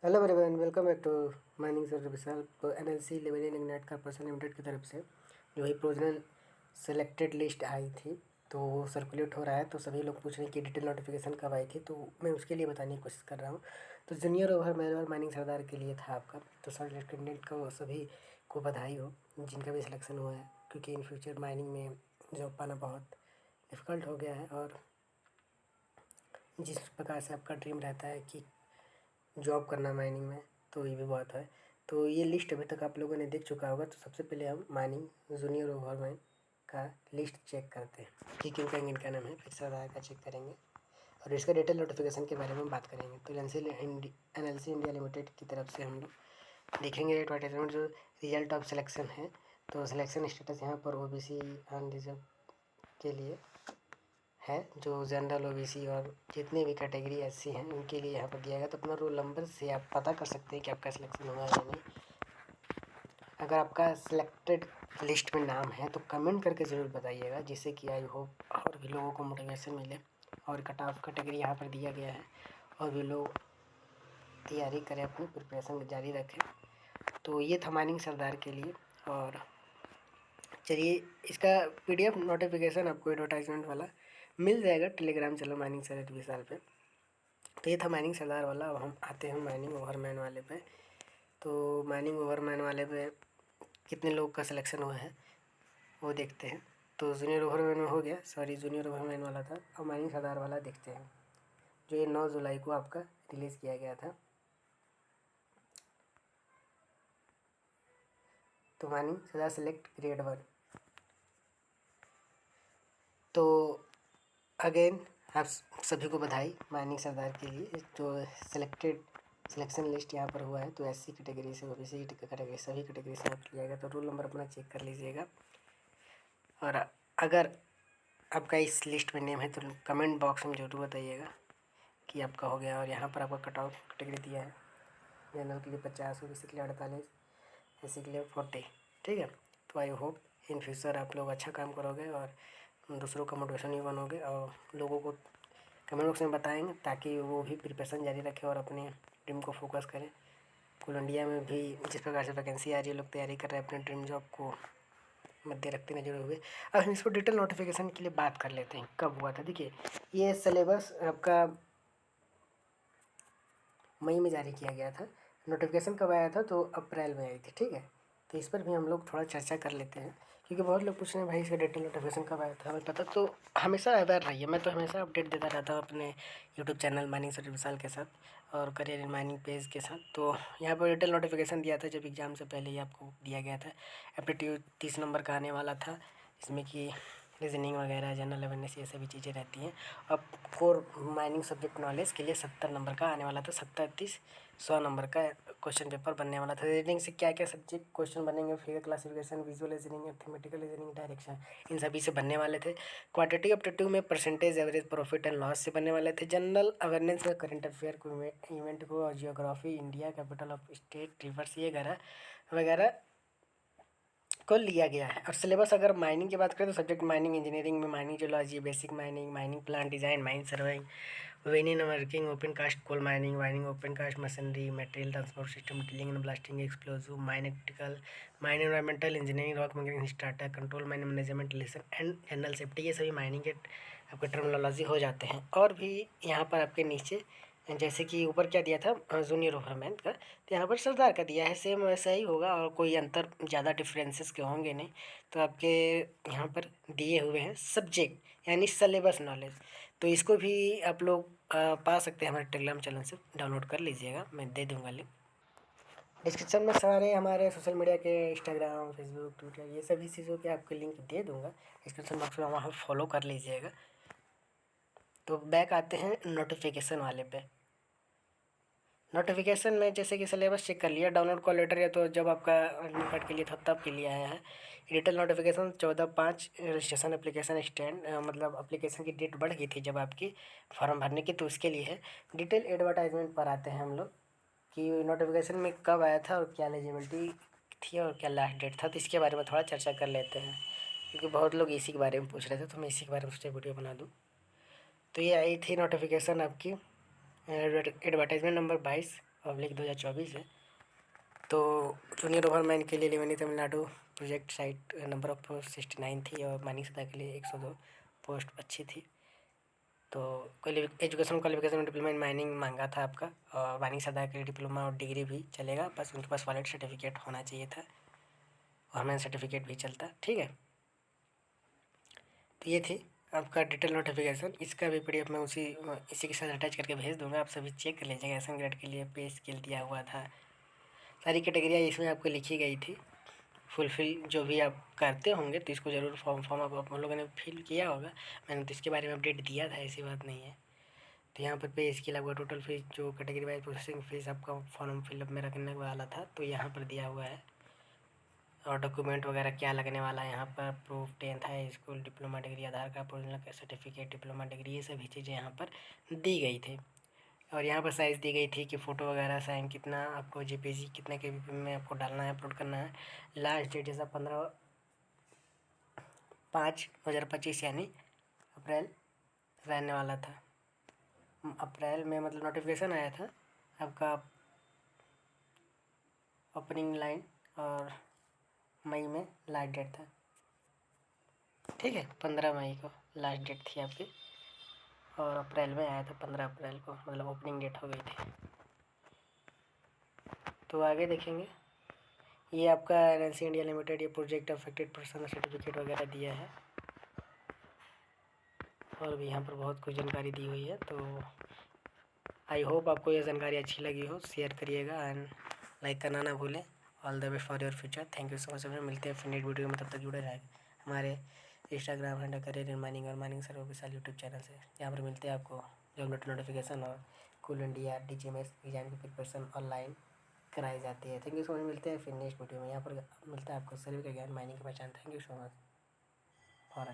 Hello everyone, welcome back to mining sir Vishal. तो NLC लेवलिंग नेट कॉर्पोरेशन लिमिटेड की तरफ से जो ही प्रोविजनल सेलेक्टेड लिस्ट आई थी तो वो सर्कुलेट हो रहा है। तो सभी लोग पूछ रहे हैं कि डिटेल नोटिफिकेशन कब आई थी, तो मैं उसके लिए बताने की कोशिश कर रहा हूँ। तो जूनियर ओवर मैनुअल माइनिंग सरदार के लिए था आपका। तो सर कैंडिडेट को सभी को बधाई हो जिनका भी सिलेक्शन हुआ है, क्योंकि इन फ्यूचर माइनिंग में जॉब पाना बहुत डिफ़िकल्ट हो गया है। और जिस प्रकार से आपका ड्रीम रहता है कि जॉब करना माइनिंग में, तो ये भी बहुत है। तो ये लिस्ट अभी तक आप लोगों ने देख चुका होगा। तो सबसे पहले हम माइनिंग जूनियर ओवरमैन का लिस्ट चेक करते हैं कि क्यों कहेंगे इनका नाम है, फिर से आधार का चेक करेंगे और इसका डिटेल नोटिफिकेशन के बारे में बात करेंगे। तो एनएलसी इंडिया लिमिटेड की तरफ से हम लोग देखेंगे एडवर्टाइजमेंट जो रिजल्ट ऑफ सिलेक्शन है। तो सिलेक्शन स्टेटस यहाँ पर ओबीसी अनरिजर्व के लिए है, जो जनरल ओबीसी और जितने भी कैटेगरी एससी हैं उनके लिए यहाँ पर दिया गया। तो अपना रोल नंबर से आप पता कर सकते हैं कि आपका सिलेक्शन हुआ है या नहीं। अगर आपका सिलेक्टेड लिस्ट में नाम है तो कमेंट करके ज़रूर बताइएगा, जिससे कि आई होप और भी लोगों को मोटिवेशन मिले। और कट ऑफ कैटेगरी यहाँ पर दिया गया है और भी लोग तैयारी करें, अपनी प्रिपरेशन जारी रखें। तो ये था माइनिंग सरदार के लिए। और चलिए, इसका पीडीएफ नोटिफिकेशन आपको एडवर्टाइजमेंट वाला मिल जाएगा टेलीग्राम चैनल माइनिंग सर विशाल पे। तो ये था माइनिंग सरदार वाला। अब हम आते हैं माइनिंग ओवरमैन वाले पे। तो माइनिंग ओवरमैन वाले पे कितने लोग का सिलेक्शन हुआ है वो देखते हैं। तो जूनियर ओवरमैन में हो गया, सॉरी जूनियर ओवरमैन वाला था। अब माइनिंग सरदार वाला देखते हैं, जो ये 9 जुलाई को आपका रिलीज़ किया गया था। तो माइनिंग सरदार सेलेक्ट ग्रेड 1। तो अगेन आप सभी को बधाई माइनिंग सरदार के लिए, जो सिलेक्शन लिस्ट यहाँ पर हुआ है। तो एससी कैटेगरी से ओबीसी कैटेगरी सभी कैटेगरी से लिया जाएगा। तो रोल नंबर अपना चेक कर लीजिएगा। और अगर आपका इस लिस्ट में नेम है तो कमेंट बॉक्स में जरूर बताइएगा कि आपका हो गया। और यहाँ पर आपका कट ऑफ कैटेगरी दिया है, जनरल के लिए 50, ओबीसी के लिए 48, एससी के लिए 40। ठीक है। तो आई होप इन फ्यूचर आप लोग अच्छा काम करोगे और दूसरों का मोटिवेशन भी बनोगे और लोगों को कमेंट बॉक्स में बताएंगे, ताकि वो भी प्रिपरेशन जारी रखें और अपने ड्रीम को फोकस करें। कुल इंडिया में भी जिस प्रकार से वैकेंसी आ रही है, लोग तैयारी कर रहे हैं अपने ड्रीम जॉब को मध्य रखते नजर हुए। अब हम इसको डिटेल नोटिफिकेशन के लिए बात कर लेते हैं कब हुआ था। देखिए, ये सिलेबस आपका मई में जारी किया गया था। नोटिफिकेशन कब आया था, तो अप्रैल में आई थी। ठीक है। तो इस पर भी हम लोग थोड़ा चर्चा कर लेते हैं, क्योंकि बहुत लोग पूछ रहे हैं भाई इसका डिटेल नोटिफिकेशन कब आया था, हमें पता। तो हमेशा अवेयर रहिए, मैं तो हमेशा अपडेट देता रहता हूँ अपने यूट्यूब चैनल माइनिंग सर विशाल के साथ और करियर इन माइनिंग पेज के साथ। तो यहाँ पर डिटेल नोटिफिकेशन दिया था जब एग्ज़ाम से पहले ही आपको दिया गया था। एप्टीट्यूड 30 नंबर का आने वाला था, इसमें कि रीजनिंग वगैरह जनरल अवेयरनेस ये सभी चीज़ें रहती हैं। अब कोर माइनिंग सब्जेक्ट नॉलेज के लिए 70 नंबर का आने वाला था। 70 30 100 नंबर का क्वेश्चन पेपर बनने वाला था। रीजनिंग से क्या क्या सब्जेक्ट क्वेश्चन बनेंगे, figure classification, visual reasoning, mathematical reasoning, direction, इन सभी से बनने वाले थे। क्वांटिटी एप्टीट्यूड में percentage, average, profit and loss से बनने वाले थे। जनरल अवेयरनेस में करंट अफेयर को, इवेंट को, और geography, India, capital of state, rivers, ये वगैरह वगैरह को लिया गया है। और सिलेबस अगर माइनिंग की बात करें तो सब्जेक्ट माइनिंग इंजीनियरिंग में mining geology, basic mining, mining plan design, mine surveying, winning working, open cast coal mining, mining open cast machinery, material transport system, drilling and blasting, explosive, mine electrical, mine environmental engineering, rock mechanics, starter control, mine management, lesson and general safety, ये सभी mining के आपके terminology हो जाते हैं। और भी यहाँ पर आपके नीचे जैसे कि ऊपर क्या दिया था जूनियर ओवरमैन का, तो यहाँ पर सरदार का दिया है। सेम वैसा ही होगा और कोई अंतर ज़्यादा डिफरेंसेस के होंगे नहीं। तो आपके यहाँ पर दिए हुए हैं सब्जेक्ट यानी सिलेबस नॉलेज। तो इसको भी आप लोग पा सकते हैं, हमारे टेलीग्राम चैनल से डाउनलोड कर लीजिएगा, मैं दे दूँगा लिंक। डिस्क्रिप्शन में सारे हमारे सोशल मीडिया के इंस्टाग्राम, फेसबुक, ट्विटर, ये सभी चीज़ों के आपके लिंक दे दूँगा डिस्क्रिप्शन बॉक्स में, वहाँ फॉलो कर लीजिएगा। तो बैक आते हैं नोटिफिकेशन वाले पे। नोटिफिकेशन में जैसे कि सिलेबस चेक कर लिया, डाउनलोड कॉल लेटर, या तो जब आपका एडमिट कार्ड के लिए था तब के लिए आया है। Detail notification 14/5 registration application stand, मतलब एप्लीकेशन की डेट बढ़ गई थी जब आपकी फॉर्म भरने की, तो उसके लिए है। डिटेल एडवर्टाइजमेंट पर आते हैं हम लोग कि नोटिफिकेशन में कब आया था और क्या एलिजिबिलिटी थी और क्या लास्ट डेट था। तो इसके बारे में थोड़ा चर्चा कर लेते हैं, क्योंकि बहुत लोग इसी के बारे में पूछ रहे थे, तो मैं इसी के बारे में सोचा वीडियो बना दूँ। तो ये आई थी नोटिफिकेशन आपकी एडवर्टाइजमेंट नंबर 22 /2024 है। तो जूनियर ओवरमैन के लिए लिवेनी Tamil Nadu project site number of 69 थी और माइनिंग सतह के लिए 102 पोस्ट अच्छी थी। तो education qualification diploma in mining मांगा था आपका, और माइनिंग सतह के लिए डिप्लोमा और डिग्री भी चलेगा, बस उनके पास वैलिड सर्टिफिकेट होना चाहिए था, और हमें सर्टिफिकेट भी चलता। ठीक है, तो ये थी आपका डिटेल नोटिफिकेशन। इसका भी PDF मैं इसी के साथ अटैच करके भेज दूंगा, आप सभी चेक कर लीजिएगा। एसएम ग्रेड के लिए पे स्केल दिया हुआ था, सारी कैटेगरियाँ इसमें आपको लिखी गई थी। फुलफिल जो भी आप करते होंगे तो इसको ज़रूर फॉर्म आप लोगों ने फिल किया होगा। मैंने तो इसके बारे में अपडेट दिया था, ऐसी बात नहीं है। तो यहाँ पर पे इसके अलावा टोटल फीस जो कैटेगरी वाइज प्रोसेसिंग फीस आपका फॉर्म फिलअप में रखने वाला था, तो यहाँ पर दिया हुआ है। और डॉक्यूमेंट वगैरह क्या लगने वाला है यहाँ पर, proof 10th high school, diploma degree, Aadhaar card, original certificate, diploma degree, ये सभी चीज़ें यहाँ पर दी गई थी। और यहाँ पर साइज़ दी गई थी कि फ़ोटो वगैरह साइन कितना आपको JPG कितने KB में आपको डालना है, अपलोड करना है। लास्ट डेट जैसा 15/5/2025 यानी अप्रैल रहने वाला था। अप्रैल में मतलब नोटिफिकेशन आया था आपका ओपनिंग लाइन, और मई में लास्ट डेट था। ठीक है, 15 मई को लास्ट डेट थी आपकी, और अप्रैल में आया था 15 अप्रैल को, मतलब ओपनिंग डेट हो गई थी। तो आगे देखेंगे, ये आपका NLC इंडिया लिमिटेड ये प्रोजेक्ट अफेक्टेड पर्सन सर्टिफिकेट वगैरह दिया है, और भी यहाँ पर बहुत कुछ जानकारी दी हुई है। तो आई होप आपको ये जानकारी अच्छी लगी हो, शेयर करिएगा एंड लाइक करना ना भूलें। All the best for your future. Thank you so much. मिलते हैं फिर नेक्स्ट वीडियो में, तब तक जुड़े रहें हमारे Instagram handle career in mining और माइनिंग सर्वर विशाल यूट्यूब चैनल से। यहाँ पर मिलते हैं आपको जॉब नोटिफिकेशन और कूल इंडिया DGMS एग्जाम की प्रिपरेशन ऑनलाइन कराई जाती है। Thank you so much. मिलते हैं फिर नेक्स्ट वीडियो में। यहाँ पर मिलता है आपको सर्वे का ज्ञान, माइनिंग की पहचान। Thank you so much for